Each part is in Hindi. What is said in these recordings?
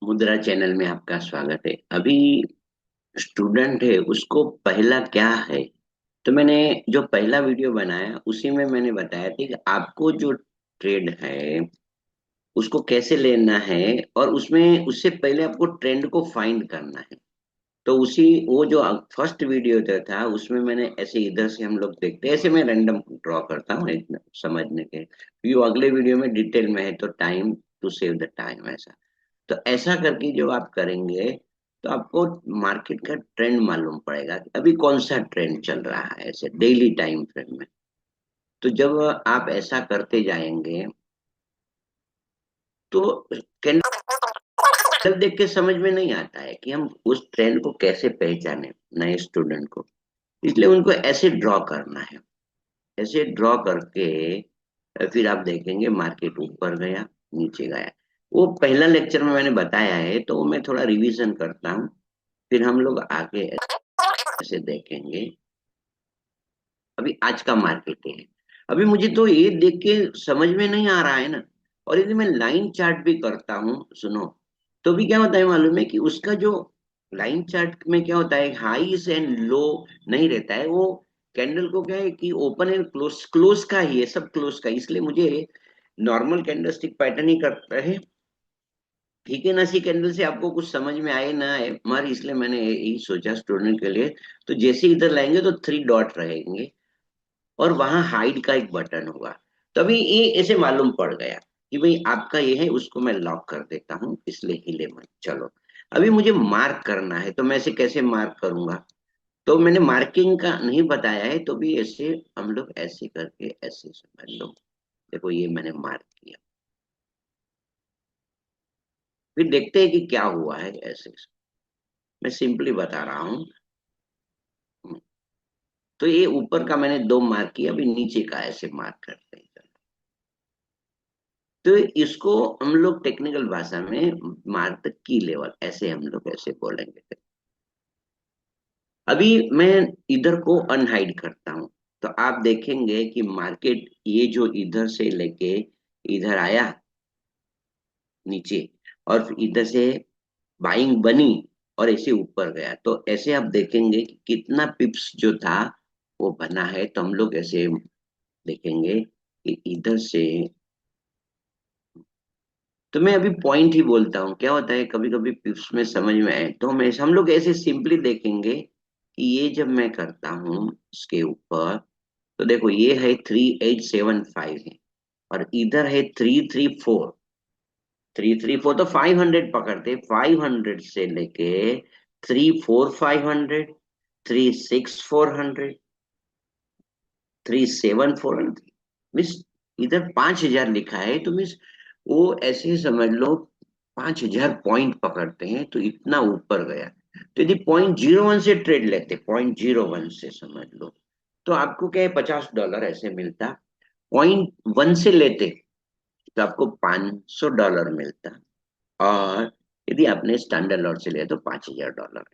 मुद्रा चैनल में आपका स्वागत है। अभी स्टूडेंट है, उसको पहला क्या है। तो मैंने जो पहला वीडियो बनाया उसी में मैंने बताया था कि आपको जो ट्रेड है उसको कैसे लेना है, और उसमें उससे पहले आपको ट्रेंड को फाइंड करना है। तो उसी वो जो फर्स्ट वीडियो था उसमें मैंने ऐसे इधर से हम लोग देखते हैं, ऐसे मैं रैंडम ड्रॉ करता हूँ इतना समझने के, क्योंकि वो अगले वीडियो में डिटेल में है, तो time to save the time ऐसा। तो ऐसा करके जो आप करेंगे तो आपको मार्केट का ट्रेंड मालूम पड़ेगा कि अभी कौन सा ट्रेंड चल रहा है ऐसे डेली टाइम फ्रेम में। तो जब आप ऐसा करते जाएंगे तो कैंडल देख के समझ में नहीं आता है कि हम उस ट्रेंड को कैसे पहचाने नए स्टूडेंट को। इसलिए उनको ऐसे ड्रॉ करना है। ऐसे ड्रॉ करके फिर आप देखेंगे मार्केट ऊपर गया, नीचे गया। वो पहला लेक्चर में मैंने बताया है, तो मैं थोड़ा रिवीजन करता हूँ, फिर हम लोग आगे ऐसे देखेंगे। अभी आज का मार्केट है। अभी मुझे तो ये देख के समझ में नहीं आ रहा है ना। और यदि मैं लाइन चार्ट भी करता हूँ, सुनो, तो भी क्या होता है मालूम है कि उसका जो लाइन चार्ट में क्या होता है, हाईस एंड लो नहीं रहता है वो। कैंडल को क्या है कि ओपन एंड क्लोज, क्लोज का ही है, सब क्लोज का, इसलिए मुझे नॉर्मल कैंडलस्टिक पैटर्न ही करता है। ठीक है ना, सी कैंडल से आपको कुछ समझ में आए ना आए, मगर इसलिए मैंने यही सोचा स्टूडेंट के लिए। तो जैसे इधर लाएंगे तो थ्री डॉट रहेंगे, और वहां हाइड का एक बटन होगा। तभी ये ऐसे मालूम पड़ गया कि भाई आपका ये है, उसको मैं लॉक कर देता हूँ, इसलिए हिले मत। चलो, अभी मुझे मार्क करना है, तो मैं ऐसे कैसे मार्क करूंगा। तो मैंने मार्किंग का नहीं बताया है, तो भी ऐसे हम लोग ऐसे करके ऐसे समझ लो। देखो ये मैंने मार्क किया, फिर देखते हैं कि क्या हुआ है ऐसे। मैं सिंपली बता रहा हूँ। तो ये ऊपर का मैंने दो मार्क किया, अभी नीचे का ऐसे मार्क करते हैं। तो इसको हम लोग टेक्निकल भाषा में मार्क द की लेवल, ऐसे हम लोग ऐसे बोलेंगे। अभी मैं इधर को अनहाइड करता हूं, तो आप देखेंगे कि मार्केट ये जो इधर से लेके इधर आया नीचे, और फिर इधर से बाइंग बनी, और ऐसे ऊपर गया। तो ऐसे आप देखेंगे कि कितना पिप्स जो था वो बना है। तो हम लोग ऐसे देखेंगे कि इधर से, तो मैं अभी पॉइंट ही बोलता हूँ, क्या होता है कभी कभी पिप्स में समझ में आए तो हम लोग ऐसे सिंपली देखेंगे कि ये जब मैं करता हूँ इसके ऊपर, तो देखो ये है 3875 है, और इधर है 334। 334 तो 500 पकड़ते, 500 से लेके 34 500, 36 400, 37 400, मिस इधर 5,000 लिखा है, तो मिस वो ऐसे ही समझ लो 5,000 पॉइंट पकड़ते हैं, तो इतना ऊपर गया। तो यदि 0.01 से ट्रेड लेते, 0.01 से समझ लो, तो आपको क्या है, $50 ऐसे मिलता। 0.1 से लेते तो आपको $500 मिलता। और यदि आपने स्टैंडर्ड लॉट से लिया तो $5,000।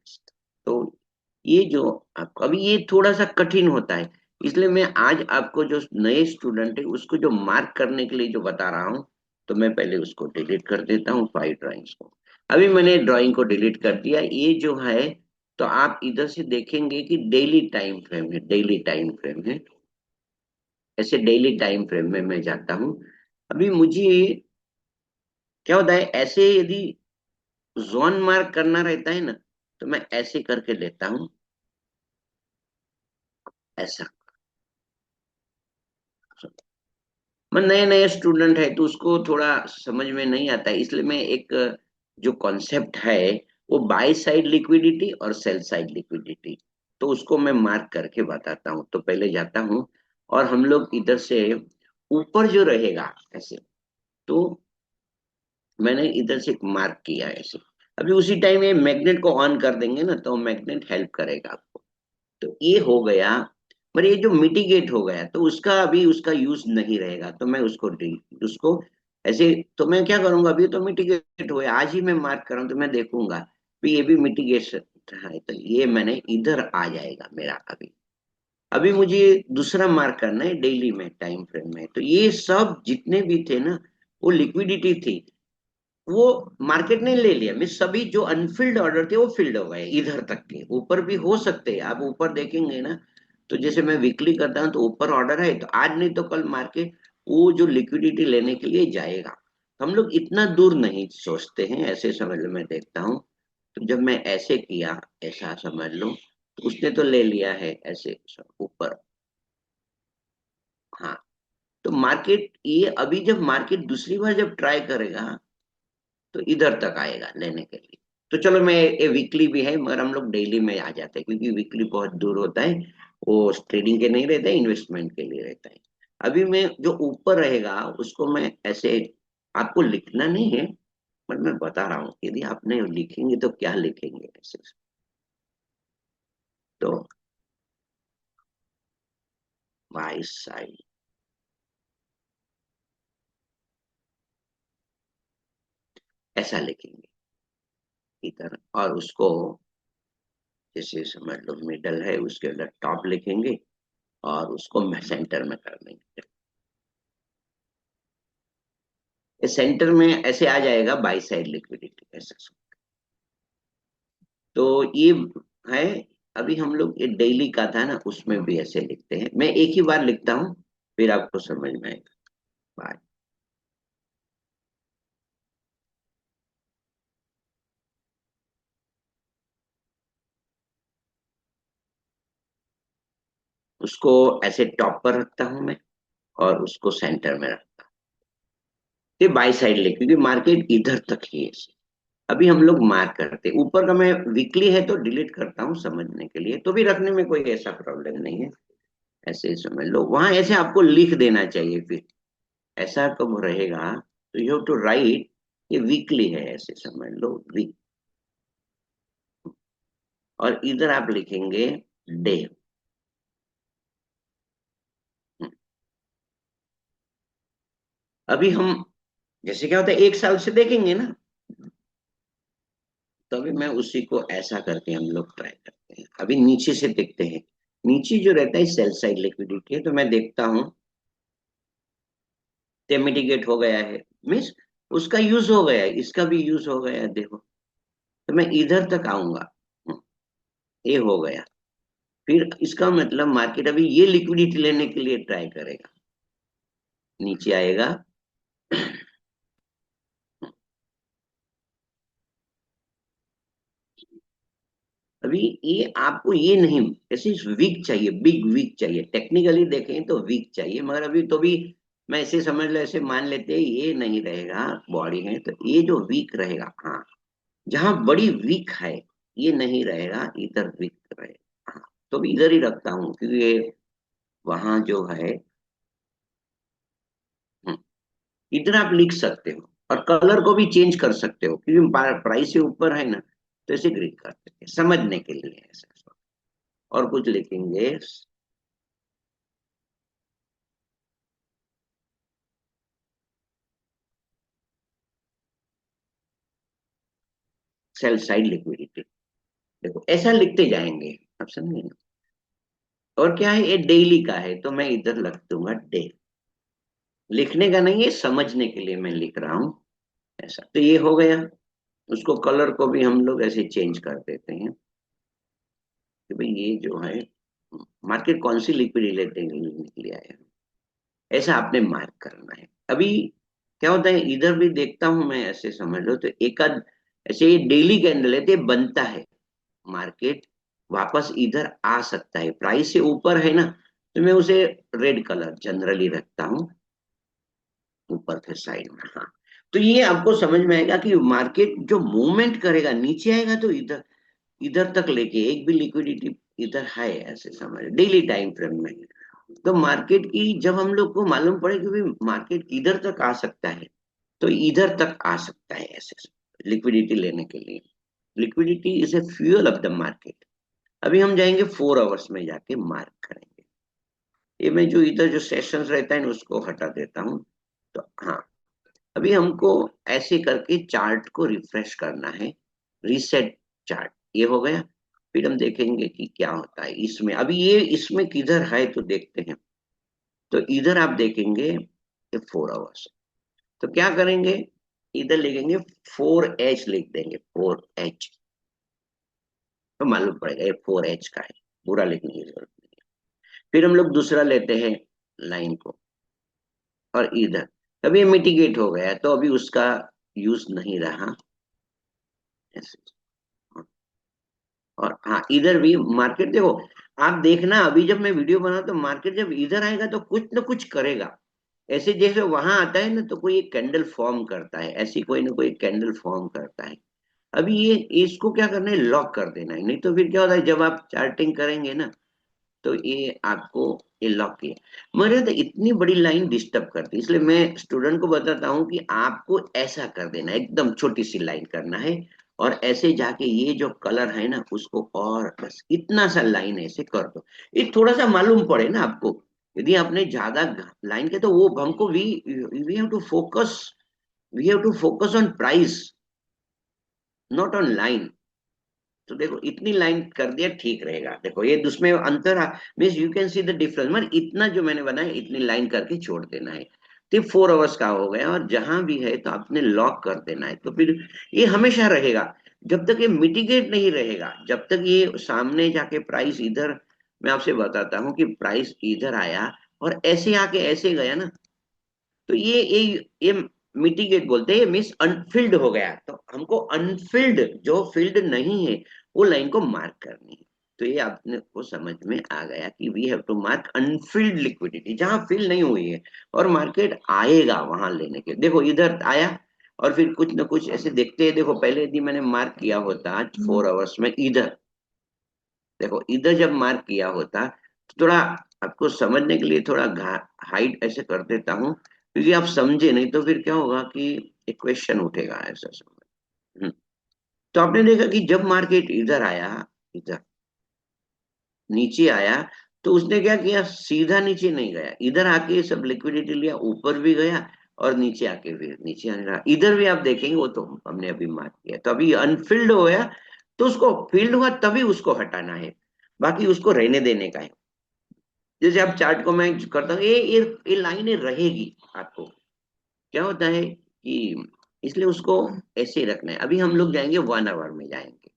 तो ये जो आपको अभी ये थोड़ा सा कठिन होता है, इसलिए मैं आज आपको जो नए स्टूडेंट है उसको जो मार्क करने के लिए जो बता रहा हूँ, तो मैं पहले उसको डिलीट कर देता हूँ 5 ड्राइंग्स को। अभी मैंने ड्राइंग को डिलीट कर दिया, ये जो है। तो आप इधर से देखेंगे कि डेली टाइम फ्रेम है, डेली टाइम फ्रेम है। ऐसे डेली टाइम फ्रेम में मैं जाता हूँ। अभी मुझे क्या होता है, ऐसे यदि जोन मार्क करना रहता है ना, तो मैं ऐसे करके लेता हूँ, ऐसा। मैं नए नए स्टूडेंट है तो उसको थोड़ा समझ में नहीं आता है, इसलिए मैं एक जो कॉन्सेप्ट है वो बाय साइड लिक्विडिटी और सेल साइड लिक्विडिटी, तो उसको मैं मार्क करके बताता हूँ। तो पहले जाता हूँ, और हम लोग इधर से ऊपर जो रहेगा ऐसे, तो मैंने इधर से मार्क किया ऐसे। अभी उसी टाइम ये मैग्नेट को ऑन कर देंगे ना, तो मैग्नेट हेल्प करेगा आपको। तो ये हो गया। पर ये जो मिटिगेट हो गया तो उसका अभी उसका यूज नहीं रहेगा, तो मैं उसको ऐसे। तो मैं क्या करूंगा, अभी तो मिटिगेट हो गया, आज ही मैं मार्क कर रहा हूँ, तो मैं देखूंगा भी ये भी मिटिगेशन है, तो ये मैंने इधर आ जाएगा मेरा। अभी अभी मुझे दूसरा मार्क करना है डेली में टाइम फ्रेम में, तो ये सब जितने भी थे ना वो लिक्विडिटी थी। वो मार्केट ने ले लिया, मीन सभी जो अनफिल्ड ऑर्डर थे वो फिल्ड हो गए, इधर तक के ऊपर भी हो सकते हैं, आप ऊपर देखेंगे ना। तो जैसे मैं वीकली करता हूँ तो ऊपर ऑर्डर है, तो आज नहीं तो कल मार्केट वो जो लिक्विडिटी लेने के लिए जाएगा। हम लोग इतना दूर नहीं सोचते हैं, ऐसे समझ लो, मैं देखता हूँ। तो जब मैं ऐसे किया, ऐसा समझ लो, तो उसने तो ले लिया है ऐसे ऊपर। हाँ, तो मार्केट ये अभी जब मार्केट दूसरी बार जब ट्राई करेगा तो इधर तक आएगा लेने के लिए। तो चलो, मैं ये वीकली भी है मगर हम लोग डेली में आ जाते हैं, क्योंकि वीकली बहुत दूर होता है। वो ट्रेडिंग के नहीं रहता है, इन्वेस्टमेंट के लिए रहता है। अभी मैं जो ऊपर रहेगा उसको मैं ऐसे, आपको लिखना नहीं है, पर मैं बता रहा हूँ, यदि आपने लिखेंगे तो क्या लिखेंगे ऐसे। तो बाई साइड ऐसा लिखेंगे इधर, और उसको जैसे समझ लो मिडल है, उसके अंदर टॉप लिखेंगे और उसको सेंटर में कर देंगे। ये सेंटर में ऐसे आ जाएगा बाई साइड लिक्विडिटी ऐसा। तो ये है। अभी हम लोग ये डेली का था ना, उसमें भी ऐसे लिखते हैं, मैं एक ही बार लिखता हूँ, फिर आपको समझ में आएगा। बाय। उसको ऐसे टॉप पर रखता हूँ मैं, और उसको सेंटर में रखता हूँ। ये बाई साइड लिख, क्योंकि मार्केट इधर तक ही है। अभी हम लोग मार्क करते हैं। ऊपर का मैं वीकली है तो डिलीट करता हूँ समझने के लिए, तो भी रखने में कोई ऐसा प्रॉब्लम नहीं है। ऐसे ही समझ लो, वहां ऐसे आपको लिख देना चाहिए फिर। ऐसा कब रहेगा, तो यू हैव टू राइट, ये वीकली है ऐसे समझ लो, वीक। और इधर आप लिखेंगे डे। अभी हम, जैसे क्या होता है, एक साल से देखेंगे ना, तो अभी मैं उसी को ऐसा करके हम लोग ट्राई करते हैं। अभी नीचे से देखते हैं। नीचे जो रहता है सेल साइड लिक्विडिटी है, तो मैं देखता हूँ ते मिटिगेट हो गया है, मीन्स उसका यूज हो गया है, इसका भी यूज हो गया है, देखो। तो मैं इधर तक आऊंगा। ये हो गया। फिर इसका मतलब मार्केट अभी ये लिक्विडिटी लेने के लिए ट्राई करेगा, नीचे आएगा। अभी ये आपको ये नहीं, ऐसे वीक चाहिए, बिग वीक चाहिए, टेक्निकली देखें तो वीक चाहिए, मगर अभी तो भी मैं ऐसे समझ लो, ऐसे मान लेते हैं ये नहीं रहेगा, बॉडी है तो ये जो वीक रहेगा, हाँ, जहां बड़ी वीक है ये नहीं रहेगा, इधर वीक रहेगा। हाँ, तो भी इधर ही रखता हूँ, क्योंकि ये वहां जो है। हम्म, इधर आप लिख सकते हो, और कलर को भी चेंज कर सकते हो, क्योंकि प्राइस से ऊपर है ना, तो ऐसे ग्रीक कर सकते हैं समझने के लिए ऐसा। और कुछ लिखेंगे, सेल साइड लिक्विडिटी। देखो ऐसा लिखते जाएंगे, आप समझे ना। और क्या है, ये डेली का है तो मैं इधर लिख दूंगा डे। लिखने का नहीं है, समझने के लिए मैं लिख रहा हूँ ऐसा। तो ये हो गया। उसको कलर को भी हम लोग ऐसे चेंज कर देते हैं, कि भाई ये जो है मार्केट कौन सी लिक्विडिटी लेते हैं निकली आया, ऐसा आपने मार्क करना है। अभी क्या होता है, इधर भी देखता हूं मैं, ऐसे समझ लो, तो एक आध ऐसे ये डेली कैंडल लेते बनता है, मार्केट वापस इधर आ सकता है, प्राइस से ऊपर है ना, तो मैं उसे रेड कलर जनरली रखता हूँ ऊपर के साइड में। हाँ, तो ये आपको समझ में आएगा कि मार्केट जो मूवमेंट करेगा, नीचे आएगा तो इधर, इधर तक लेके एक भी लिक्विडिटी इधर है, ऐसे समझ डेली टाइम फ्रेम में। तो मार्केट की जब हम लोग को मालूम पड़े कि भाई मार्केट इधर तक आ सकता है, तो इधर तक आ सकता है ऐसे लिक्विडिटी लेने के लिए। Liquidity is a fuel of the market. अभी हम जाएंगे 4 आवर्स में, जाके मार्क करेंगे। ये मैं जो इधर जो सेशंस रहता है ना, उसको हटा देता हूँ। तो हाँ, अभी हमको ऐसे करके चार्ट को रिफ्रेश करना है, रीसेट चार्ट, ये हो गया। फिर हम देखेंगे कि क्या होता है इसमें। अभी ये इसमें किधर है तो देखते हैं। तो इधर आप देखेंगे कि 4 आवर्स। तो क्या करेंगे, इधर लिखेंगे 4H लिख देंगे, 4H, तो मालूम पड़ेगा ये 4H का है, पूरा लिखने की जरूरत नहीं है। फिर हम लोग दूसरा लेते हैं लाइन को, और इधर अभी ये मिटिगेट हो गया तो अभी उसका यूज नहीं रहा ऐसे। और हाँ, इधर भी मार्केट देखो, आप देखना अभी जब मैं वीडियो बना तो मार्केट जब इधर आएगा तो कुछ ना कुछ करेगा। ऐसे जैसे वहां आता है ना तो कोई एक कैंडल फॉर्म करता है, ऐसी कोई ना कोई कैंडल फॉर्म करता है। अभी ये इसको क्या करना है, लॉक कर देना है, नहीं तो फिर क्या होता है जब आप चार्टिंग करेंगे ना तो ये आपको ये लॉक किया, मगर तो इतनी बड़ी लाइन डिस्टर्ब करती है, इसलिए मैं स्टूडेंट को बताता हूँ कि आपको ऐसा कर देना है, एकदम छोटी सी लाइन करना है, और ऐसे जाके ये जो कलर है ना उसको, और बस इतना सा लाइन ऐसे कर दो। ये थोड़ा सा मालूम पड़े ना आपको, यदि आपने ज्यादा लाइन के तो वो हमको we have to focus, we have to focus on price, not on line. तो देखो इतनी लाइन कर दिया ठीक रहेगा, देखो ये उसमें अंतर means you can see the difference, मतलब इतना जो मैंने बनाया इतनी लाइन करके छोड़ देना है। तो 4 आवर्स का हो गया, और जहां भी है तो आपने लॉक कर देना है, तो फिर ये हमेशा रहेगा जब तक ये मिटिगेट नहीं रहेगा, जब तक ये सामने जाके प्राइस इधर, मैं आपसे बताता हूँ कि प्राइस इधर आया और ऐसे आके ऐसे गया ना, तो ये मिटिगेट बोलते हैं, मिस अनफिल्ड हो गया, तो हमको अनफिल्ड जो फील्ड नहीं है वो लाइन को मार्क करनी है। तो ये आपने को समझ में आ गया कि we have to mark unfilled liquidity, जहां फिल नहीं हुई है, और मार्केट आएगा वहां लेने के, देखो इधर आया और फिर कुछ ना कुछ ऐसे देखते हैं, देखो पहले यदि मैंने मार्क किया होता आज 4 आवर्स में इधर, देखो इधर जब मार्क किया होता तो थोड़ा आपको समझने के लिए थोड़ा हाइट ऐसे कर देता हूँ, क्योंकि आप समझे नहीं तो फिर क्या होगा कि एक क्वेश्चन उठेगा ऐसा समझ। तो आपने देखा कि जब मार्केट इधर आया, इधर नीचे आया, तो उसने क्या किया, सीधा नीचे नहीं गया, इधर आके सब लिक्विडिटी लिया, ऊपर भी गया और नीचे आके फिर नीचे आने लगा, इधर भी आप देखेंगे वो तो हमने अभी मार्क किया, तो अभी अनफिल्ड हो गया, तो उसको फील्ड हुआ तभी उसको हटाना है, बाकी उसको रहने देने का है। जैसे आप चार्ट को मैं करता हूँ, ये लाइनें रहेगी आपको, क्या होता है कि इसलिए उसको ऐसे ही रखना है। अभी हम लोग जाएंगे 1 आवर में जाएंगे,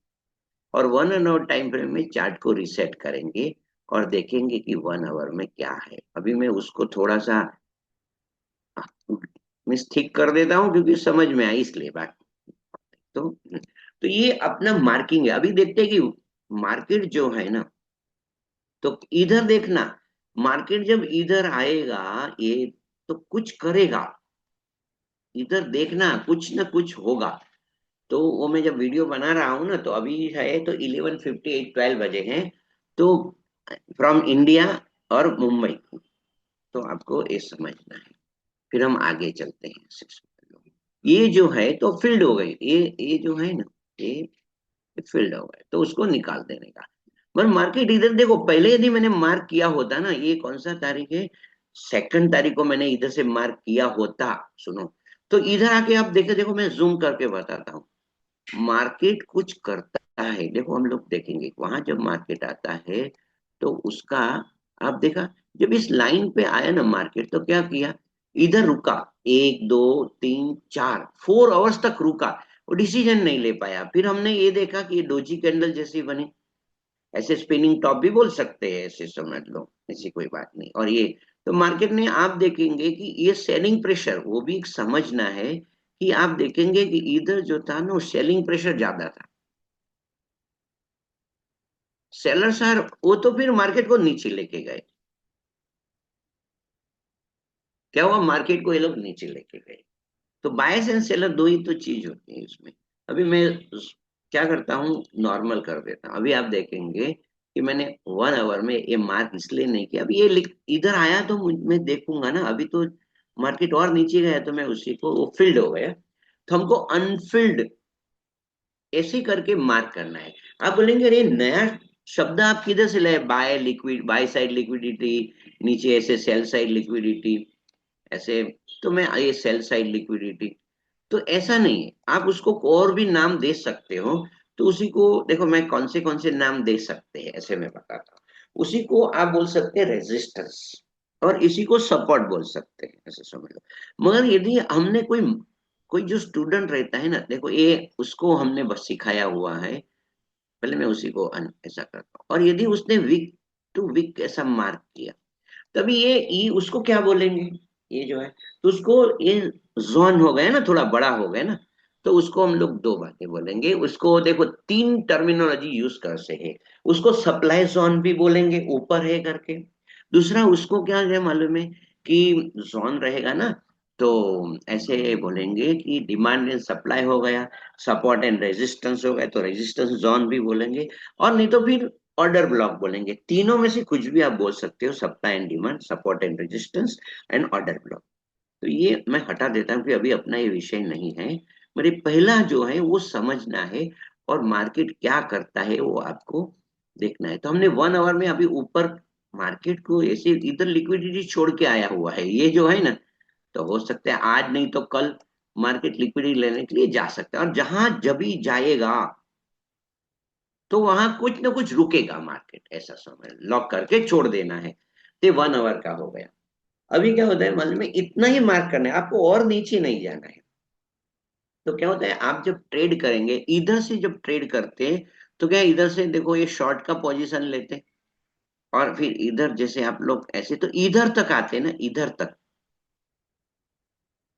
और 1 आवर टाइम फ्रेम में चार्ट को रिसेट करेंगे, और देखेंगे कि 1 आवर में क्या है। अभी मैं उसको थोड़ा सा मिस ठीक कर देता हूँ क्योंकि समझ में आई इसलिए बात। तो ये अपना मार्किंग है, अभी देखते हैं कि मार्केट जो है ना, तो इधर देखना, मार्केट जब इधर आएगा ये तो कुछ करेगा, इधर देखना कुछ ना कुछ होगा। तो वो मैं जब वीडियो बना रहा हूँ ना तो अभी है तो 11:58 12 बजे हैं, तो फ्रॉम इंडिया और मुंबई, तो आपको ये समझना है। फिर हम आगे चलते हैं। ये जो है तो फील्ड हो गई, ये जो है ना, ये फील्ड हो गए तो उसको निकाल देने का। पर मार्केट इधर देखो, पहले यदि मैंने मार्क किया होता ना, ये कौन सा तारीख है, 2 तारीख को मैंने इधर से मार्क किया होता, सुनो, तो इधर आके आप देखे, देखो मैं जूम करके बताता हूँ, मार्केट कुछ करता है, देखो हम लोग देखेंगे वहां जब मार्केट आता है तो उसका, आप देखा जब इस लाइन पे आया ना मार्केट तो क्या किया, इधर रुका, 1 2 3 4 4 आवर्स तक रुका, वो डिसीजन नहीं ले पाया। फिर हमने ये देखा कि ये डोजी कैंडल जैसी बनी, ऐसे स्पिनिंग टॉप भी बोल सकते हैं, ऐसे समझ लो, ऐसी कोई बात नहीं। और ये तो मार्केट में आप देखेंगे कि ये सेलिंग प्रेशर, वो भी एक समझना है कि आप देखेंगे कि इधर जो था ना वो सेलिंग प्रेशर ज्यादा था, सेलर्स आर, वो तो फिर मार्केट को नीचे लेके गए, क्या हुआ, मार्केट को ये लोग नीचे लेके गए। तो बायर्स एंड सेलर दो ही तो चीज होती है इसमें। अभी मैं क्या करता हूँ, नॉर्मल कर देता हूँ, अभी आप देखेंगे कि मैंने 1 आवर में ये मार्क इसलिए नहीं किया, अभी ये इधर आया तो मैं देखूंगा ना, अभी तो मार्केट और नीचे गया तो मैं उसी को, वो फील्ड हो गया, तो हमको अनफिल्ड ऐसे करके मार्क करना है। आप बोलेंगे अरे नया शब्द आप किधर से लाए, बाय साइड लिक्विडिटी, नीचे ऐसे सेल साइड लिक्विडिटी, ऐसे, तो मैं ये सेल साइड लिक्विडिटी, तो ऐसा नहीं है, आप उसको और भी नाम दे सकते हो। तो उसी को देखो मैं कौन से नाम दे सकते हैं, ऐसे मैं बताता हूँ। उसी को आप बोल सकते हैं रेजिस्टेंस, और इसी को सपोर्ट बोल सकते हैं, ऐसे समझ लो। मगर यदि हमने कोई कोई जो स्टूडेंट रहता है ना, देखो ये उसको हमने बस सिखाया हुआ है, पहले मैं उसी को ऐसा करता हूँ, और यदि उसने वीक टू वीक ऐसा मार्क किया, तभी ये उसको क्या बोलेंगे, ये जो है, तो उसको ये जोन हो गया ना, थोड़ा बड़ा हो गया ना, तो उसको हम लोग दो बातें बोलेंगे उसको। देखो तीन टर्मिनोलॉजी यूज कर से है। उसको सप्लाई जोन भी बोलेंगे, ऊपर है करके। दूसरा उसको क्या है मालूम है, कि जोन रहेगा ना, तो ऐसे बोलेंगे कि डिमांड एंड सप्लाई हो गया, सपोर्ट एंड रेजिस्टेंस हो गया, तो रेजिस्टेंस जोन भी बोलेंगे। और नहीं तो फिर ऑर्डर ब्लॉक बोलेंगे। तीनों में से कुछ भी आप बोल सकते हो, supply and demand, support and resistance and order block. तो ये मैं हटा देता हूँ कि अभी अपना ये विषय नहीं है। मेरे पहला जो है वो समझना है, और मार्केट क्या करता है वो आपको देखना है। तो हमने 1 आवर में अभी ऊपर मार्केट को ऐसे इधर लिक्विडिटी छोड़ के आया हुआ है, ये जो है ना, तो हो सकता है आज नहीं तो कल मार्केट लिक्विडिटी लेने के लिए जा सकता है, और जहां जब भी जाएगा तो वहां कुछ ना कुछ रुकेगा मार्केट, ऐसा समझ लॉक करके छोड़ देना है। तो 1 आवर का हो गया। अभी क्या होता है मालूम है, इतना ही मार्क करना है आपको, और नीचे नहीं जाना है। तो क्या होता है, आप जब ट्रेड करेंगे इधर से, जब ट्रेड करते हैं, तो क्या है, इधर से देखो ये शॉर्ट का पोजीशन लेते हैं, और फिर इधर जैसे आप लोग ऐसे तो इधर तक आते हैं ना, इधर तक,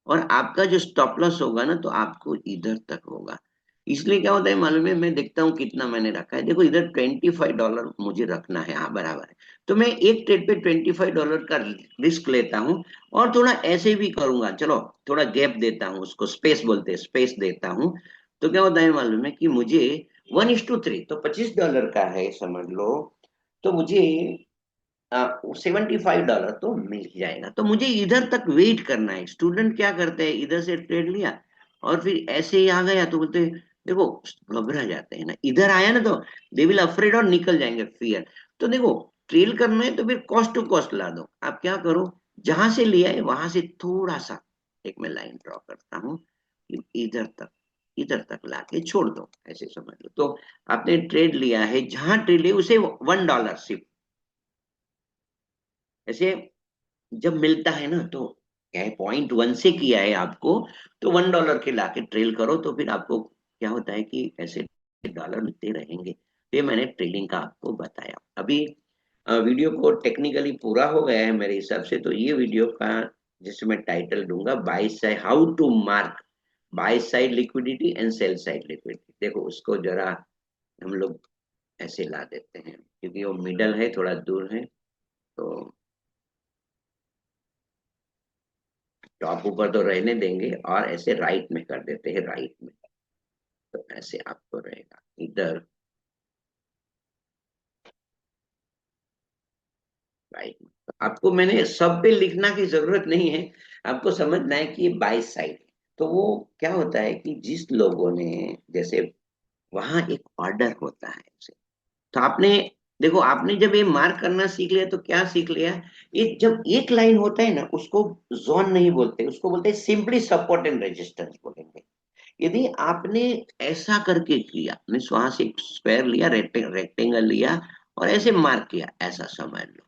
और आपका जो स्टॉप लॉस होगा ना, तो आपको इधर तक होगा। इसलिए क्या होता है मालूम है, मैं देखता हूँ कितना मैंने रखा है, देखो इधर $25 मुझे रखना है, हाँ बराबर है। तो मैं एक ट्रेड पे $25 का रिस्क लेता हूँ, और थोड़ा ऐसे भी करूंगा, चलो थोड़ा गैप देता हूँ, उसको स्पेस बोलते हैं, स्पेस देता हूँ। तो क्या होता है मालूम है, कि मुझे 1:3, तो $25 का है समझ लो, तो मुझे $75 तो मिल ही जाएगा। तो मुझे इधर तक वेट करना है। स्टूडेंट क्या करते हैं, इधर से ट्रेड लिया और फिर ऐसे ही आ गया, तो बोलते हैं, देखो घबरा जाते हैं ना, इधर आया ना, तो दे विल अफ्रेड और निकल जाएंगे, फियर। तो देखो ट्रेल करना है तो फिर कॉस्ट टू कॉस्ट ला दो। आप क्या करो, जहां से लिया है वहां से थोड़ा सा एक मैं लाइन ड्रॉ करता हूँ, कि इधर तक लाके छोड़ दो, ऐसे समझ लो। तो आपने ट्रेड लिया है, जहां ट्रेड लिया उसे $1 सिर्फ ऐसे जब मिलता है ना, तो क्या है, 0.1 से किया है आपको, तो $1 के लाके ट्रेल करो, तो फिर आपको क्या होता है कि ऐसे डॉलर मिलते रहेंगे। ये मैंने ट्रेडिंग का आपको बताया। अभी वीडियो को टेक्निकली पूरा हो गया है मेरे हिसाब से, तो ये वीडियो का जिसमें मैं टाइटल दूंगा, buy side, how to mark buy side liquidity and sell side liquidity. देखो उसको जरा हम लोग ऐसे ला देते हैं, क्योंकि वो मिडल है, थोड़ा दूर है, तो टॉप ऊपर तो रहने देंगे, और ऐसे राइट में कर देते हैं, राइट में। तो ऐसे आपको रहेगा इधर, राइट में। तो आपको मैंने सब पे लिखना की जरूरत नहीं है, आपको समझना है कि ये बाई साइड। तो वो क्या होता है कि जिस लोगों ने, जैसे वहां एक ऑर्डर होता है ऐसे, तो आपने, देखो आपने जब ये मार्क करना सीख लिया, तो क्या सीख लिया, ये जब एक लाइन होता है ना, उसको जोन नहीं बोलते, उसको बोलते हैं सिंपली सपोर्ट एंड रेजिस्टेंस बोलेंगे। यदि आपने ऐसा करके किया, मीन्स वहां से एक स्क्वायर लिया, रेक्टेंगल लिया, और ऐसे मार्क किया, ऐसा समझ लो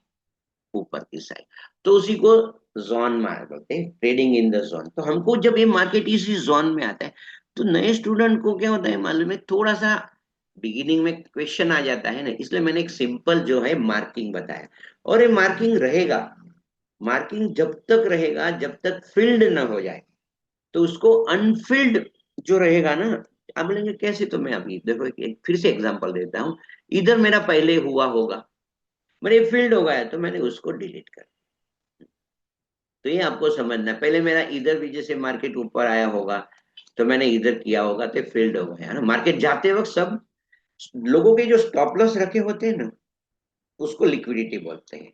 ऊपर की साइड, तो उसी को जोन मार्क बोलते हैं, ट्रेडिंग इन द जोन। तो हमको जब ये मार्केट इसी जोन में आता है, तो नए स्टूडेंट को क्या होता है मालूम है, थोड़ा सा बिगिनिंग में क्वेश्चन आ जाता है ना, इसलिए मैंने एक सिंपल जो है मार्किंग बताया। और ये मार्किंग रहेगा, मार्किंग जब तक रहेगा जब तक फील्ड ना हो जाए। तो उसको अनफिल्ड जो रहेगा ना, आप बोलेंगे कैसे, तो मैं अभी देखो फिर से एग्जांपल देता हूँ। इधर मेरा पहले हुआ होगा, मेरे फील्ड हो गया, तो मैंने उसको डिलीट कर। तो ये आपको समझना है, पहले मेरा इधर भी जैसे मार्केट ऊपर आया होगा, तो मैंने इधर किया होगा, तो फील्ड हो गया ना। मार्केट जाते वक्त सब लोगों के जो स्टॉप लॉस रखे होते हैं ना, उसको लिक्विडिटी बोलते हैं।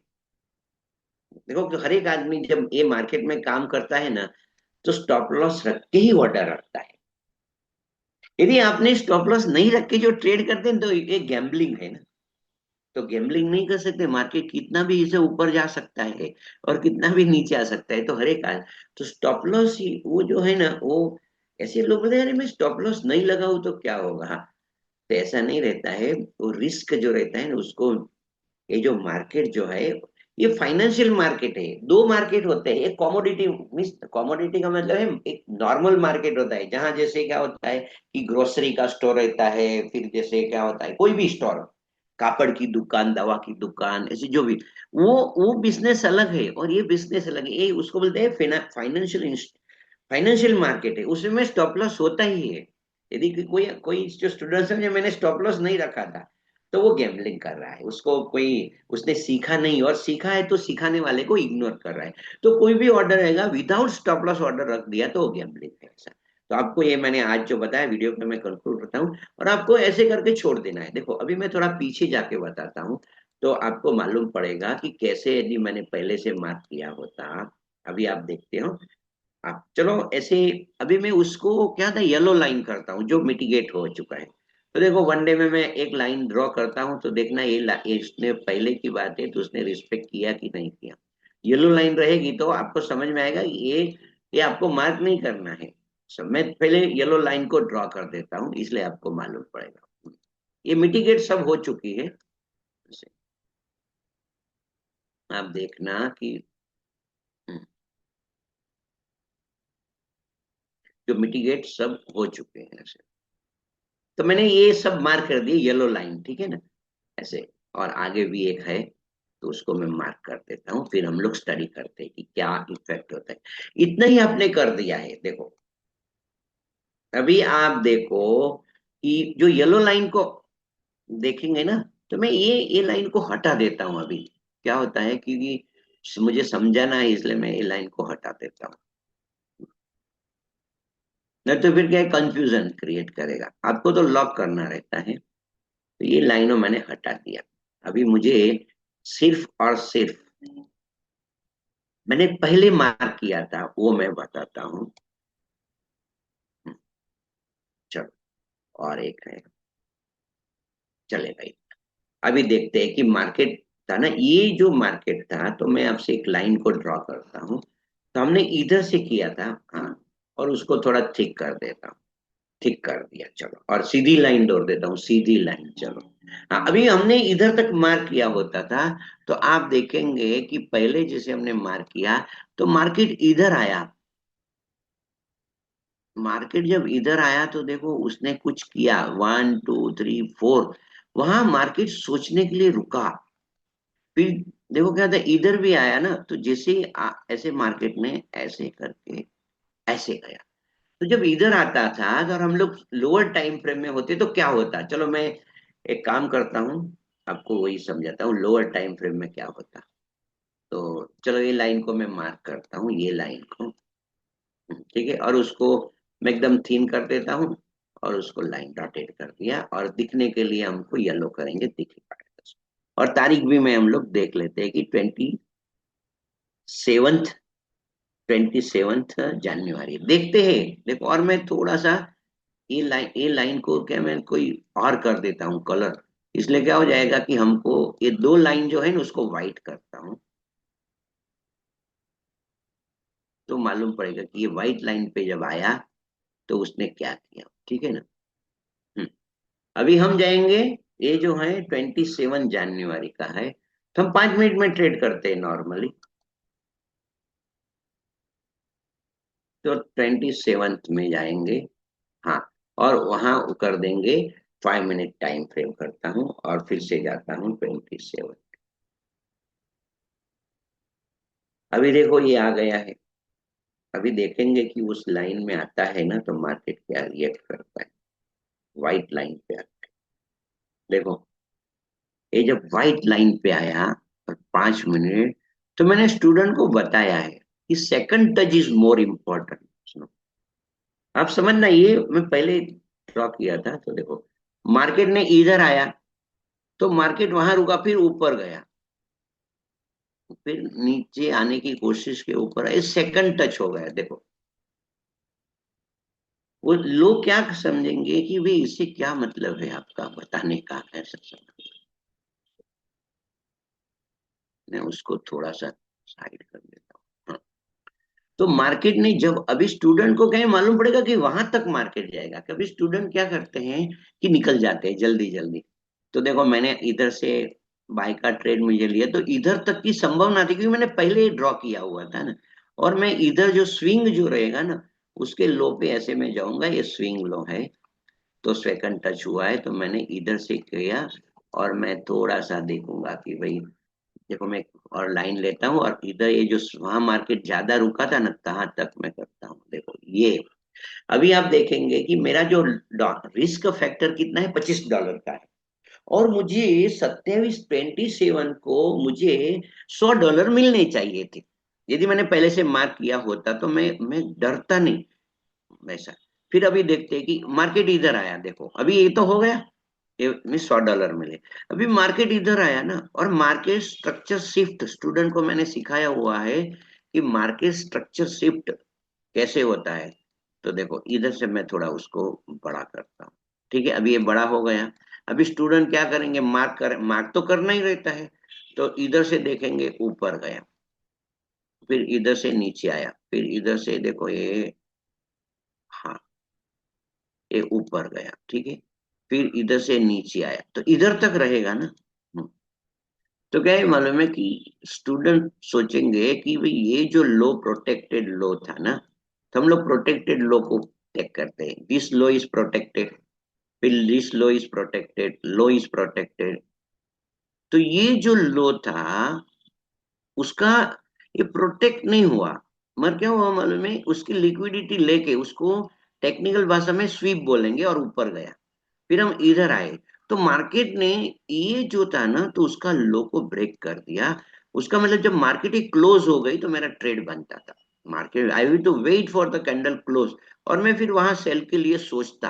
देखो कि हर एक आदमी जब ये मार्केट में काम करता है ना, तो स्टॉप लॉस रख के ही ऑर्डर रखता है। यदि आपने स्टॉप लॉस नहीं रख के जो ट्रेड करते हैं, तो ये गैम्बलिंग है ना। तो गैम्बलिंग नहीं कर सकते, मार्केट कितना भी इसे ऊपर जा सकता है, और कितना भी नीचे आ सकता है, तो हर एक तो स्टॉप लॉस ही वो जो है ना, वो ऐसे लोग बोलते हैं, अरे मैं स्टॉप लॉस नहीं लगाऊं तो क्या होगा। तो ऐसा नहीं रहता है, वो रिस्क जो रहता है ना उसको, ये जो मार्केट जो है, ये फाइनेंशियल मार्केट है। दो मार्केट होते हैं, एक कॉमोडिटी, मीन्स कॉमोडिटी का मतलब है एक नॉर्मल मार्केट होता है जहां जैसे क्या होता है कि ग्रोसरी का स्टोर रहता है, फिर जैसे क्या होता है कोई भी स्टोर, कापड़ की दुकान, दवा की दुकान, ऐसी जो भी, वो बिजनेस अलग है और ये बिजनेस अलग है। ये उसको बोलते हैं फाइनेंशियल, फाइनेंशियल मार्केट है, उसमें स्टॉप लॉस होता ही है। यदि कोई कोई जो स्टूडेंट है, मैंने स्टॉप लॉस नहीं रखा था, तो वो गैम्बलिंग कर रहा है, उसको कोई, उसने सीखा नहीं, और सीखा है तो सिखाने वाले को इग्नोर कर रहा है। तो कोई भी ऑर्डर रहेगा विदाउट स्टॉप लॉस ऑर्डर रख दिया तो वो गैम्बलिंग है ऐसा। तो आपको ये मैंने आज जो बताया वीडियो पे मैं कंक्लूड करता हूँ, और आपको ऐसे करके छोड़ देना है। देखो अभी मैं थोड़ा पीछे जाके बताता हूँ, तो आपको मालूम पड़ेगा कि कैसे यदि मैंने पहले से मार्क किया होता। अभी आप देखते हो, आप चलो ऐसे, अभी मैं उसको क्या था येलो लाइन करता हूँ जो मिटिगेट हो चुका है। तो देखो वन डे में मैं एक लाइन ड्रॉ करता हूँ, तो देखना ये इसने पहले की बात है तो उसने रिस्पेक्ट किया कि नहीं किया। येलो लाइन रहेगी तो आपको समझ में आएगा कि ये आपको मार्क नहीं करना है। मैं पहले येलो लाइन को ड्रॉ कर देता हूँ, इसलिए आपको मालूम पड़ेगा ये मिटिगेट सब हो चुकी है। आप देखना कि हम्म, जो मिटिगेट सब हो चुके हैं ऐसे। तो मैंने ये सब मार्क कर दिए येलो लाइन, ठीक है ना, ऐसे। और आगे भी एक है, तो उसको मैं मार्क कर देता हूँ, फिर हम लोग स्टडी करते हैं कि क्या इफेक्ट होता है। इतना ही आपने कर दिया है। देखो अभी आप देखो कि जो येलो लाइन को देखेंगे ना, तो मैं ये लाइन को हटा देता हूँ अभी। क्या होता है क्योंकि मुझे समझाना है, इसलिए मैं ये लाइन को हटा देता हूँ, नहीं तो फिर क्या कंफ्यूजन क्रिएट करेगा, आपको तो लॉक करना रहता है। तो ये लाइनों मैंने हटा दिया। अभी मुझे सिर्फ और सिर्फ मैंने पहले मार्क किया था वो मैं बताता हूँ। चलो, और एक है, चले भाई। अभी देखते हैं कि मार्केट था ना, ये जो मार्केट था, तो मैं आपसे एक लाइन को ड्रॉ करता हूँ। तो हमने इधर से किया था, हाँ, और उसको थोड़ा थिक कर देता हूँ, ठीक कर दिया, चलो, और सीधी लाइन जोड़ देता हूँ, सीधी लाइन, चलो। हाँ, अभी हमने इधर तक मार्क किया होता था, तो आप देखेंगे कि पहले जैसे हमने मार्क किया, तो मार्केट इधर आया। मार्केट जब इधर आया तो देखो उसने कुछ किया, 1 2 3 4, वहां मार्केट सोचने के लिए रुका। फिर देखो क्या था, इधर भी आया ना, तो जैसे ही ऐसे मार्केट ने ऐसे करके ऐसे गया। तो जब इधर आता था तो, और हम लोग लोअर टाइम फ्रेम में होते तो क्या होता, चलो मैं एक काम करता हूँ, आपको वही समझाता हूँ लोअर टाइम फ्रेम में क्या होता। तो चलो ये लाइन को मैं मार्क करता हूँ, ये लाइन को, ठीक है, और उसको मैं एकदम थीन कर देता हूँ, और उसको लाइन डॉटेड कर दिया, और दिखने के लिए हमको येलो करेंगे, दिख ही पाएगा। और तारीख भी में हम लोग देख लेते हैं कि 27 देखते हैं। देखो और मैं थोड़ा सा ये लाइन को क्या मैं कोई और कर देता हूँ कलर, इसलिए क्या हो जाएगा कि हमको ये दो लाइन जो है ना उसको व्हाइट करता हूँ, तो मालूम पड़ेगा कि ये व्हाइट लाइन पे जब आया तो उसने क्या किया, ठीक है ना। हम्म, अभी हम जाएंगे, ये जो है 27 जनवरी का है, तो हम 5 मिनट में ट्रेड करते हैं नॉर्मली। तो 27 में जाएंगे, हाँ, और वहां कर देंगे 5 मिनट टाइम फ्रेम करता हूँ, और फिर से जाता हूँ 27। अभी देखो ये आ गया है। अभी देखेंगे कि उस लाइन में आता है ना तो मार्केट क्या रिएक्ट करता है। व्हाइट लाइन पे आता है, देखो ये जब व्हाइट लाइन पे आया और 5 मिनट, तो मैंने स्टूडेंट को बताया है कि second touch is more important. आप समझना, ये मैं पहले ड्रॉ किया था, तो देखो मार्केट ने इधर आया, तो मार्केट वहां रुका, फिर ऊपर गया, फिर नीचे आने की कोशिश के ऊपर आए, सेकंड टच हो गया। देखो वो लोग क्या समझेंगे कि भाई इससे क्या मतलब है आपका बताने का, ऐसा समझ। मैं उसको थोड़ा सा साइड कर देता हूँ, हाँ। तो मार्केट ने जब, अभी स्टूडेंट को कहीं मालूम पड़ेगा कि वहां तक मार्केट जाएगा, कभी स्टूडेंट क्या करते हैं कि निकल जाते हैं जल्दी जल्दी। तो देखो मैंने इधर से बाय का ट्रेड मुझे लिया, तो इधर तक की संभावना थी क्योंकि मैंने पहले ही ड्रॉ किया हुआ था ना। और मैं इधर जो स्विंग जो रहेगा ना, उसके लो पे ऐसे मैं जाऊंगा, ये स्विंग लो है, तो सेकंड टच हुआ है तो मैंने इधर से किया। और मैं थोड़ा सा देखूंगा कि भाई देखो, मैं और लाइन लेता हूँ, और इधर ये जो वहां मार्केट ज्यादा रुका था ना, तहां तक मैं करता हूँ। देखो ये अभी आप देखेंगे कि मेरा जो रिस्क फैक्टर कितना है, $25 का है। और मुझे 27 को मुझे $100 मिलने चाहिए थे। यदि मैंने पहले से मार्क किया होता तो मैं डरता नहीं वैसा। फिर अभी देखते हैं कि मार्केट इधर आया, देखो अभी ये तो हो गया, ये में $100 मिले। अभी मार्केट इधर आया ना, और मार्केट स्ट्रक्चर शिफ्ट स्टूडेंट को मैंने सिखाया हुआ है कि मार्केट स्ट्रक्चर शिफ्ट कैसे होता है। तो देखो इधर से मैं थोड़ा उसको बड़ा करता हूँ। ठीक है, अभी ये बड़ा हो गया। अभी स्टूडेंट क्या करेंगे, मार्क तो करना ही रहता है। तो इधर से देखेंगे ऊपर गया, फिर इधर से नीचे आया, फिर इधर से देखो ये, हाँ ये ऊपर गया, ठीक है। फिर इधर से नीचे आया, तो इधर तक रहेगा ना। तो क्या है मालूम है कि स्टूडेंट सोचेंगे कि भाई ये जो लो प्रोटेक्टेड लो था ना, तो हम लोग प्रोटेक्टेड लो को टेक करते हैं, दिस लो इज प्रोटेक्टेड, फिर this low is protected, low is protected. तो ये जो लो था उसका, ये प्रोटेक्ट नहीं हुआ, मगर क्या हुआ मालूम है, उसकी लिक्विडिटी लेके उसको टेक्निकल भाषा में स्वीप बोलेंगे, और ऊपर गया। फिर हम इधर आए, तो मार्केट ने ये जो था ना, तो उसका लो को ब्रेक कर दिया। उसका मतलब जब मार्केट ही क्लोज हो गई तो मेरा ट्रेड बनता था। Market I will to wait for the candle close, और मैं फिर वहां सेल के लिए सोचता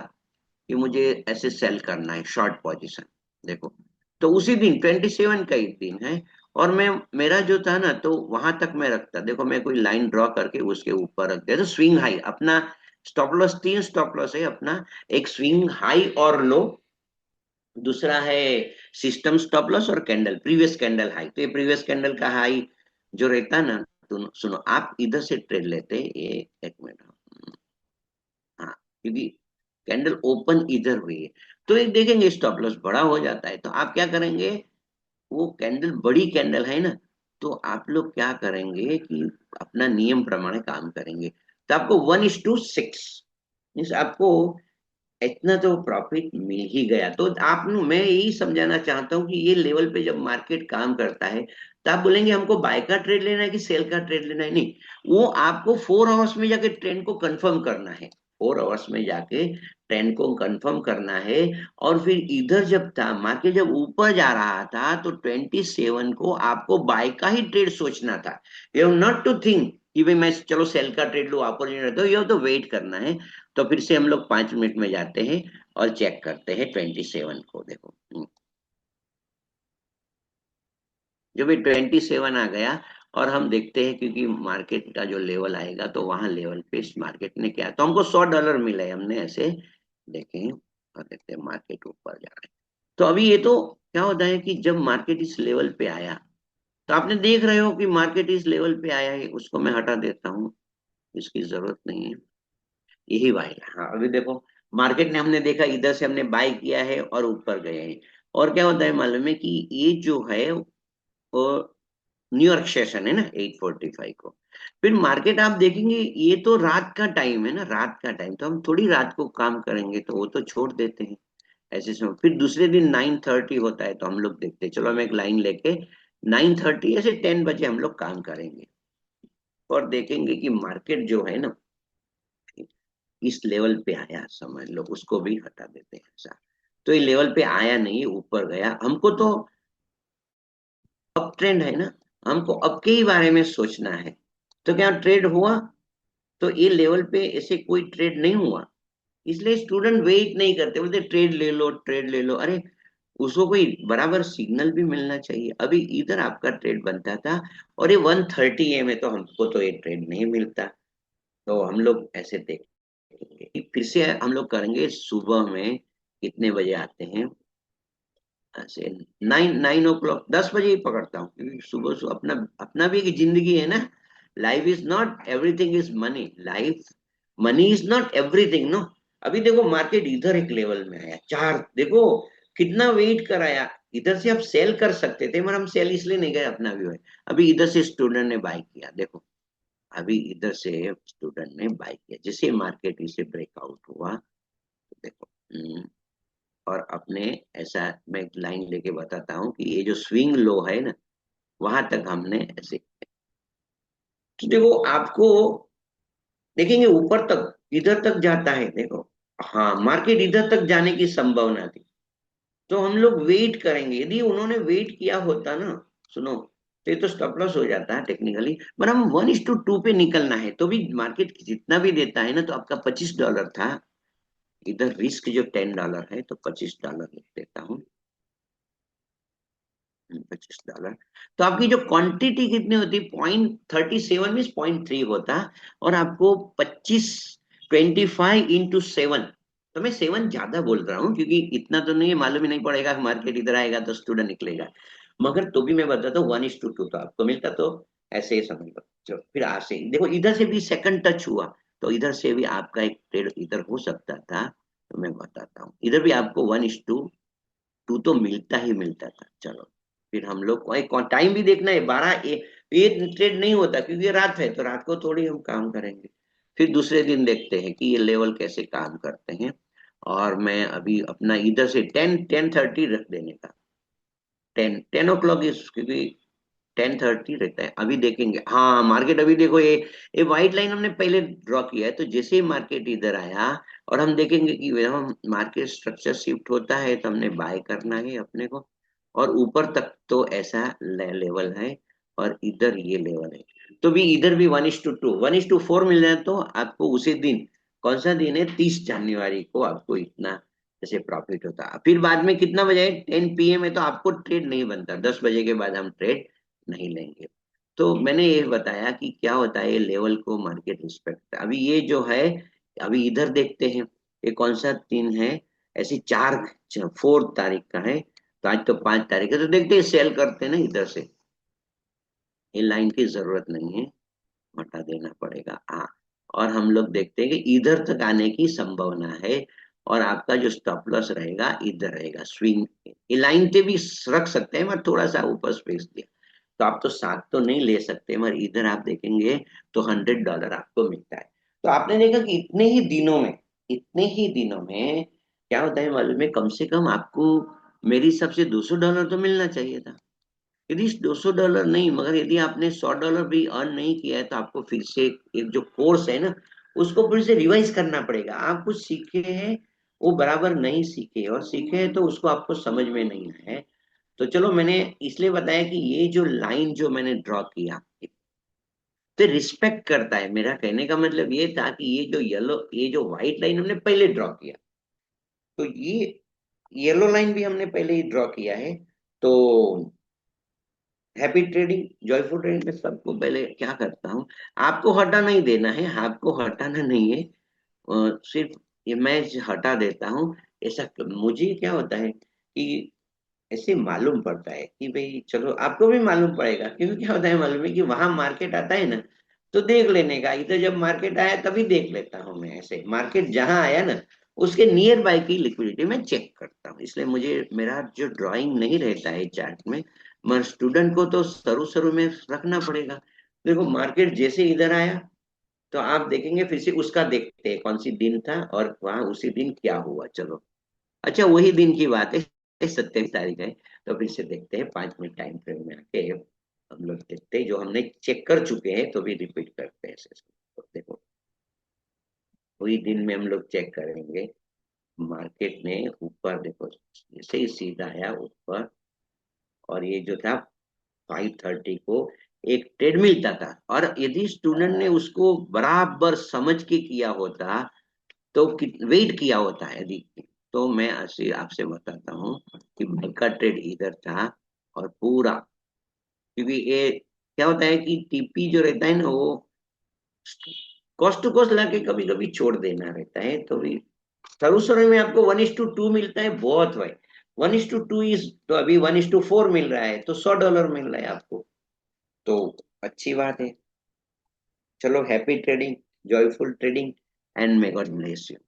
कि मुझे ऐसे सेल करना है शॉर्ट पोजीशन। देखो, तो उसी दिन 27 का ही दिन है, और मैं मेरा जो था ना, तो वहां तक मैं रखता। देखो मैं कोई लाइन ड्रॉ करके उसके ऊपर रख दिया, तो स्विंग हाई अपना स्टॉप लॉस, 3 स्टॉप लॉस है अपना। एक स्विंग हाई और लो, दूसरा है सिस्टम स्टॉप लॉस, और कैंडल प्रीवियस कैंडल हाई। तो ये प्रीवियस कैंडल का हाई जो रहता ना, तो सुनो आप इधर से ट्रेड लेते, ये एक मिनट, हाँ, क्योंकि कैंडल ओपन इधर हुई है, तो एक देखेंगे स्टॉप लॉस बड़ा हो जाता है, तो आप क्या करेंगे, वो कैंडल बड़ी कैंडल है ना, तो आप लोग क्या करेंगे कि अपना नियम प्रमाण काम करेंगे। तो आपको 1:6 मीन्स आपको इतना तो प्रॉफिट मिल ही गया। तो आप मैं यही समझाना चाहता हूँ कि ये लेवल पे जब मार्केट काम करता है, तो आप बोलेंगे हमको बाय का ट्रेड लेना है कि सेल का ट्रेड लेना है, नहीं। वो आपको 4 आवर्स में जाके ट्रेंड को कंफर्म करना है, 4 आवर्स में जाके ट्रेंड को कंफर्म करना है। और फिर इधर जब था मार्केट जब ऊपर जा रहा था, तो 27 को आपको बाय का ही ट्रेड सोचना था। You have not to think कि भाई मैं चलो सेल का ट्रेड लू, अपॉर्चुनिटी, तो यू हैव तो वेट करना है। तो फिर से हम लोग 5 मिनट में जाते हैं और चेक करते हैं 27 को। देखो जब भी 27 आ गया, और हम देखते हैं क्योंकि मार्केट का जो लेवल आएगा, तो वहां लेवल पे इस मार्केट ने क्या, तो हमको $100 मिले, हमने ऐसे देखें और देखते हैं मार्केट ऊपर जा रहा है। तो अभी ये तो क्या होता है कि जब मार्केट इस लेवल पे आया, तो आपने देख रहे हो कि मार्केट इस लेवल पे आया है, उसको मैं हटा देता हूँ, इसकी जरूरत नहीं है। यही बाय है, हाँ अभी देखो मार्केट ने, हमने देखा इधर से हमने बाय किया है और ऊपर गए हैं। और क्या होता है मालूम है कि ये जो है वो न्यूयॉर्क सेशन है ना 8:45 को। फिर मार्केट आप देखेंगे, ये तो रात का टाइम है ना, रात का टाइम, तो हम थोड़ी रात को काम करेंगे, तो वो तो छोड़ देते हैं ऐसे समय। फिर दूसरे दिन 9:30 होता है, तो हम लोग देखते हैं, चलो हम एक लाइन लेके 9:30 ऐसे 10 बजे हम लोग काम करेंगे, और देखेंगे कि मार्केट जो है ना इस लेवल पे आया, समझ लो उसको भी हटा देते हैं ऐसा। तो ये लेवल पे आया नहीं, ऊपर गया, हमको तो अप ट्रेंड है ना, हमको अब के ही बारे में सोचना है। तो क्या ट्रेड हुआ, तो ये लेवल पे ऐसे कोई ट्रेड नहीं हुआ, इसलिए स्टूडेंट वेट नहीं करते, बोलते ट्रेड ले लो, ट्रेड ले लो। अरे उसको कोई बराबर सिग्नल भी मिलना चाहिए। अभी इधर आपका ट्रेड बनता था, और ये 1:30 AM है, तो हमको तो ये ट्रेड नहीं मिलता। तो हम लोग ऐसे देखेंगे कि फिर से हम लोग करेंगे सुबह में कितने बजे आते हैं, ऐसे 9 9 o'clock, 10 बजे ही पकड़ता हूँ, क्योंकि सुबह सुबह अपना अपना भी एक जिंदगी है ना। Life is not everything is money, life money is not everything no. अभी देखो मार्केट इधर एक लेवल में आया, चार देखो कितना वेट कराया, इधर से आप सेल कर सकते थे, मगर हम सेल इसलिए नहीं गए, अपना व्यू है। अभी इधर से स्टूडेंट ने बाय किया, देखो अभी इधर से स्टूडेंट ने बाय किया, जैसे मार्केट इसे ब्रेकआउट हुआ तो देखो और अपने ऐसा मैं एक लाइन लेके बताता हूँ कि ये जो स्विंग लो है ना, वहां तक हमने ऐसे, तो देखो आपको देखेंगे ऊपर तक इधर तक जाता है, देखो हाँ मार्केट इधर तक जाने की संभावना थी, तो हम लोग वेट करेंगे। यदि उन्होंने वेट किया होता ना, सुनो, तो ये तो स्टॉप लॉस हो जाता है टेक्निकली, पर हम 1:2 पे निकलना है, तो भी मार्केट जितना भी देता है ना, तो आपका $25 था, इधर रिस्क जो $10 है, तो $25 लिख देता हूँ, $25। तो आपकी जो क्वांटिटी कितनी होती, 0.37 मीन 0.3 होता, और आपको 25 इंटू 7, तो मैं 7 ज्यादा बोल रहा हूँ क्योंकि इतना तो नहीं है, मालूम ही नहीं पड़ेगा कि मार्केट इधर आएगा तो स्टूडेंट निकलेगा, मगर तो भी मैं बताता हूँ 1:2 तो आपको मिलता, तो ऐसे ही समझ लो। चलो फिर आज से देखो, इधर से भी सेकंड टच हुआ, तो इधर से भी आपका एक ट्रेड इधर हो सकता था, तो मैं बताता हूँ इधर भी आपको 1:2 तो मिलता ही मिलता था। चलो फिर हम लोग को टाइम भी देखना है, 12 ये ट्रेड नहीं होता क्योंकि ये रात है, तो रात को थोड़ी हम काम करेंगे। फिर दूसरे दिन देखते हैं कि ये लेवल कैसे काम करते हैं, और मैं अभी अपना इधर से 10:30 रख देने का, 10 o'clock इस, क्योंकि 10:30 रहता है। अभी देखेंगे, हाँ मार्केट अभी देखो, ये व्हाइट लाइन हमने पहले ड्रॉ किया है, तो जैसे ही मार्केट इधर आया, और हम देखेंगे कि हम मार्केट स्ट्रक्चर शिफ्ट होता है, तो हमने बाय करना है अपने को, और ऊपर तक तो ऐसा लेवल है, और इधर ये लेवल है, तो भी इधर भी 1:2 1:4 मिल जाए, तो आपको उसी दिन, कौन सा दिन है, 30 जनवरी को आपको इतना जैसे प्रॉफिट होता है। फिर बाद में कितना बजे, 10 PM है, तो आपको ट्रेड नहीं बनता, 10 बजे के बाद हम ट्रेड नहीं लेंगे। तो मैंने ये बताया कि क्या होता है, ये लेवल को मार्केट रिस्पेक्ट, अभी ये जो है, अभी इधर देखते हैं, ये कौन सा दिन है, ऐसी 4 तारीख का है, तो आज तो 5 तारीख है, तो देखते हैं सेल करते हैं ना इधर से, ये लाइन की जरूरत नहीं है, हटा देना पड़ेगा, हाँ। और हम लोग देखते हैं कि इधर तक आने की संभावना है, और आपका जो स्टॉप लॉस रहेगा इधर रहेगा, स्विंग ये लाइन पे भी रख सकते हैं, मगर थोड़ा सा ऊपर स्पेस दिया, तो आप तो 7 तो नहीं ले सकते, मगर इधर आप देखेंगे तो $100 आपको मिलता है। तो आपने देखा कि इतने ही दिनों में क्या होता है मालूम है, कम से कम आपको मेरे हिसाब से $200 तो मिलना चाहिए था। यदि $200 नहीं, मगर यदि आपने $100 भी अर्न नहीं किया है, तो आपको फिर से एक जो कोर्स है ना, उसको फिर से रिवाइज करना पड़ेगा। आप कुछ सीखे हैं, वो बराबर नहीं सीखे, और सीखे हैं तो उसको आपको समझ में नहीं आया है। तो चलो मैंने इसलिए बताया कि ये जो लाइन जो मैंने ड्रॉ किया, तो रिस्पेक्ट करता है, मेरा कहने का मतलब ये था कि ये जो व्हाइट लाइन हमने पहले ड्रॉ किया, तो ये येलो लाइन भी हमने पहले ही ड्रॉ किया है, तो हैप्पी ट्रेडिंग, जॉयफुल ट्रेडिंग में सबको पहले क्या करता हूँ, आपको हटा नहीं देना है, आपको हटाना नहीं है, सिर्फ ये मैं हटा देता हूँ। ऐसा मुझे क्या होता है कि ऐसे मालूम पड़ता है कि भाई चलो आपको भी मालूम पड़ेगा, क्योंकि क्या होता है मालूम है कि वहां मार्केट आता है ना, तो देख लेने का, इधर जब मार्केट आया तभी देख लेता हूँ मैं, ऐसे मार्केट जहां आया ना, उसके नियर बाय की लिक्विडिटी में चेक करता हूँ, इसलिए मुझे मेरा जो ड्राइंग नहीं रहता है चार्ट में, मगर स्टूडेंट को तो शुरू शुरू में रखना पड़ेगा। देखो मार्केट जैसे इधर आया, तो आप देखेंगे, फिर से उसका देखते हैं कौन सी दिन था, और वहां उसी दिन क्या हुआ, चलो अच्छा वही दिन की बात है, 27 तारीख है, तो फिर से देखते हैं 5 मिनट टाइम फ्रेम में आके, हम लोग देखते हैं जो हमने चेक कर चुके हैं, तो भी रिपीट करते हैं तो देखो वही दिन में हम लोग चेक करेंगे, मार्केट ने ऊपर देखो, जैसे ही सीधा आया ऊपर, और ये जो था 5:30 को एक ट्रेड मिलता था, और यदि स्टूडेंट ने उसको बराबर समझ के किया होता, तो वेट किया होता है यदि, तो मैं ऐसे आपसे बताता हूँ कि बाइक का ट्रेड इधर था, और पूरा, क्योंकि ये क्या होता है कि टीपी जो रहता है ना, वो कॉस्ट टू कॉस्ट लाके कभी कभी छोड़ देना रहता है, तो भी शुरू शुरू में आपको 1:2 मिलता है, बहुत भाई, 1:2 इज, तो अभी 1:4 मिल रहा है, तो $100 मिल रहा है आपको, तो अच्छी बात है। चलो happy trading, joyful trading, and may God bless you.